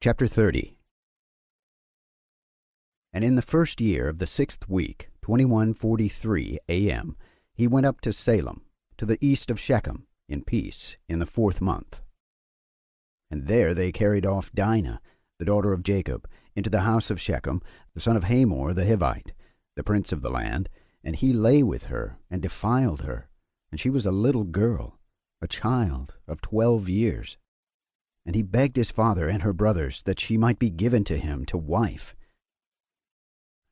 Chapter 30. And in the first year of the 6th week, 2143 a.m., he went up to Salem, to the east of Shechem, in peace, in the 4th month. And there they carried off Dinah, the daughter of Jacob, into the house of Shechem, the son of Hamor the Hivite, the prince of the land, and he lay with her, and defiled her. And she was a little girl, a child of 12 years. And he begged his father and her brothers that she might be given to him to wife.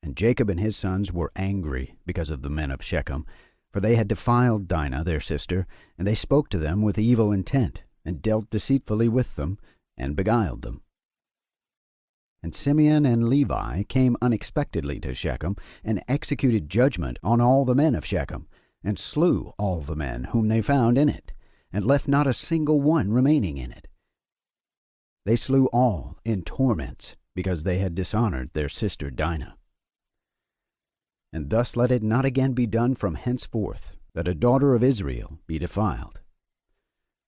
And Jacob and his sons were angry because of the men of Shechem, for they had defiled Dinah their sister, and they spoke to them with evil intent, and dealt deceitfully with them, and beguiled them. And Simeon and Levi came unexpectedly to Shechem, and executed judgment on all the men of Shechem, and slew all the men whom they found in it, and left not a single one remaining in it. They slew all in torments, because they had dishonored their sister Dinah. And thus let it not again be done from henceforth, that a daughter of Israel be defiled.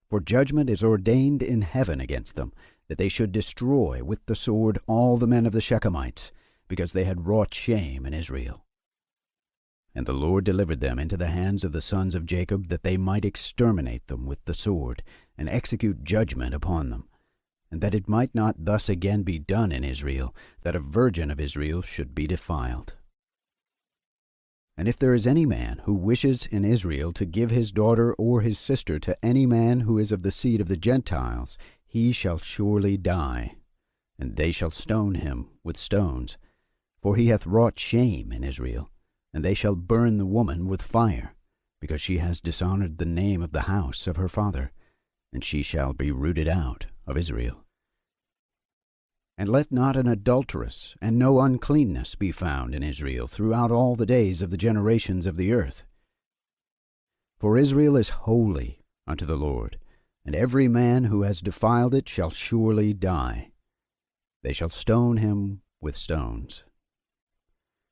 For judgment is ordained in heaven against them, that they should destroy with the sword all the men of the Shechemites, because they had wrought shame in Israel. And the Lord delivered them into the hands of the sons of Jacob, that they might exterminate them with the sword, and execute judgment upon them, and that it might not thus again be done in Israel, that a virgin of Israel should be defiled. And if there is any man who wishes in Israel to give his daughter or his sister to any man who is of the seed of the Gentiles, he shall surely die, and they shall stone him with stones. For he hath wrought shame in Israel, and they shall burn the woman with fire, because she has dishonored the name of the house of her father, and she shall be rooted out of Israel. And let not an adulteress and no uncleanness be found in Israel throughout all the days of the generations of the earth. For Israel is holy unto the Lord, and every man who has defiled it shall surely die. They shall stone him with stones.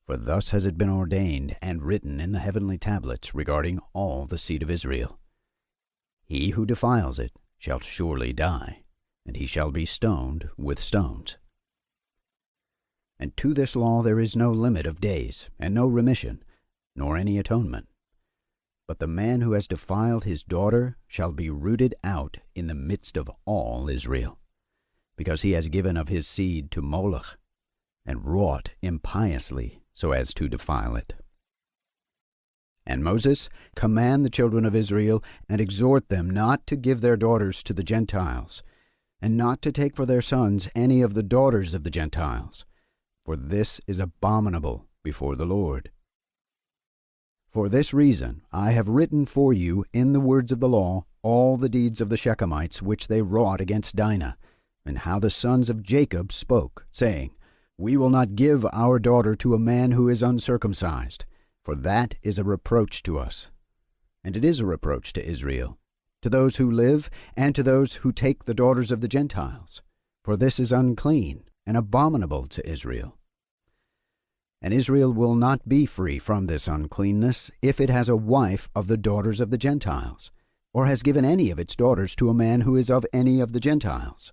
For thus has it been ordained and written in the heavenly tablets regarding all the seed of Israel. He who defiles it shall surely die, and he shall be stoned with stones. And to this law there is no limit of days, and no remission, nor any atonement. But the man who has defiled his daughter shall be rooted out in the midst of all Israel, because he has given of his seed to Moloch, and wrought impiously so as to defile it. And Moses, command the children of Israel, and exhort them not to give their daughters to the Gentiles, and not to take for their sons any of the daughters of the Gentiles, for this is abominable before the Lord. For this reason I have written for you in the words of the law all the deeds of the Shechemites which they wrought against Dinah, and how the sons of Jacob spoke, saying, We will not give our daughter to a man who is uncircumcised, for that is a reproach to us. And it is a reproach to Israel, to those who live, and to those who take the daughters of the Gentiles. For this is unclean and abominable to Israel. And Israel will not be free from this uncleanness, if it has a wife of the daughters of the Gentiles, or has given any of its daughters to a man who is of any of the Gentiles.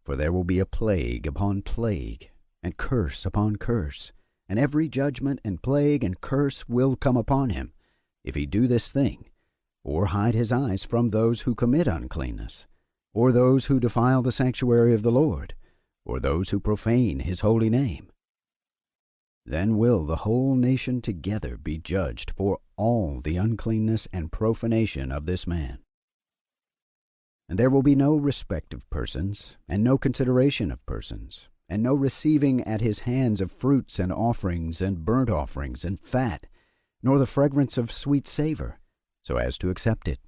For there will be a plague upon plague, and curse upon curse, and every judgment and plague and curse will come upon him, if he do this thing, or hide his eyes from those who commit uncleanness, or those who defile the sanctuary of the Lord, or those who profane his holy name. Then will the whole nation together be judged for all the uncleanness and profanation of this man. And there will be no respect of persons, and no consideration of persons, and no receiving at his hands of fruits and offerings and burnt offerings and fat, nor the fragrance of sweet savor, so as to accept it.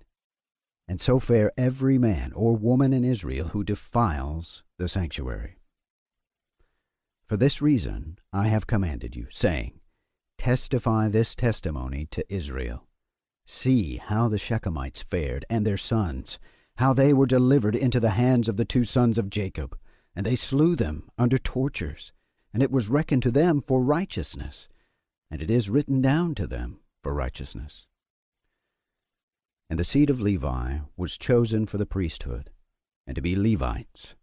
And so fare every man or woman in Israel who defiles the sanctuary. For this reason I have commanded you, saying, Testify this testimony to Israel. See how the Shechemites fared, and their sons, how they were delivered into the hands of the two sons of Jacob, and they slew them under tortures, and it was reckoned to them for righteousness, and it is written down to them for righteousness. And the seed of Levi was chosen for the priesthood, and to be Levites.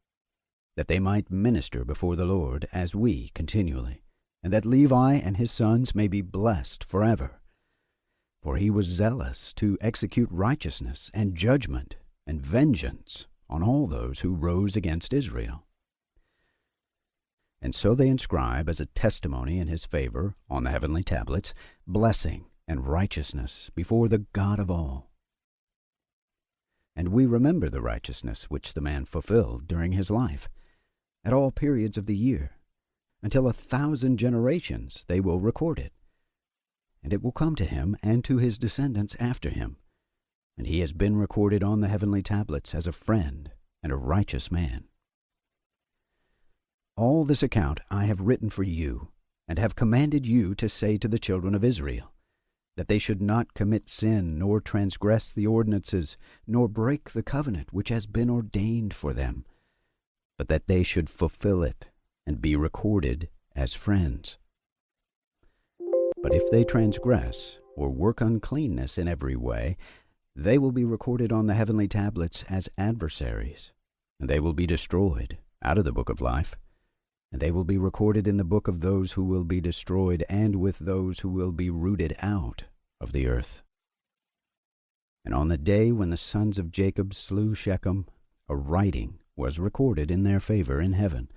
that they might minister before the Lord, as we continually, and that Levi and his sons may be blessed forever. For he was zealous to execute righteousness and judgment and vengeance on all those who rose against Israel. And so they inscribe as a testimony in his favor on the heavenly tablets blessing and righteousness before the God of all. And we remember the righteousness which the man fulfilled during his life, at all periods of the year, until 1,000 generations they will record it. And it will come to him and to his descendants after him, and he has been recorded on the heavenly tablets as a friend and a righteous man. All this account I have written for you, and have commanded you to say to the children of Israel, that they should not commit sin, nor transgress the ordinances, nor break the covenant which has been ordained for them, but that they should fulfill it, and be recorded as friends. But if they transgress, or work uncleanness in every way, they will be recorded on the heavenly tablets as adversaries, and they will be destroyed out of the book of life, and they will be recorded in the book of those who will be destroyed, and with those who will be rooted out of the earth. And on the day when the sons of Jacob slew Shechem, a writing was recorded in their favor in heaven,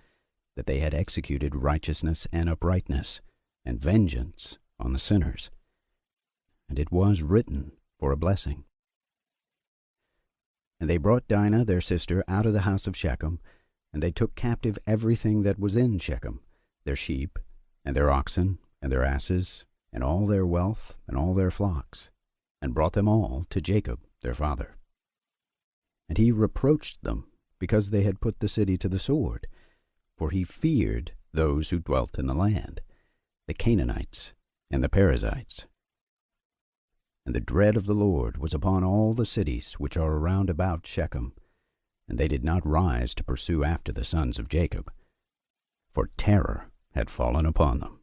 that they had executed righteousness and uprightness, and vengeance on the sinners. And it was written for a blessing. And they brought Dinah their sister out of the house of Shechem, and they took captive everything that was in Shechem, their sheep, and their oxen, and their asses, and all their wealth, and all their flocks, and brought them all to Jacob their father. And he reproached them, because they had put the city to the sword, for he feared those who dwelt in the land, the Canaanites and the Perizzites. And the dread of the Lord was upon all the cities which are round about Shechem, and they did not rise to pursue after the sons of Jacob, for terror had fallen upon them.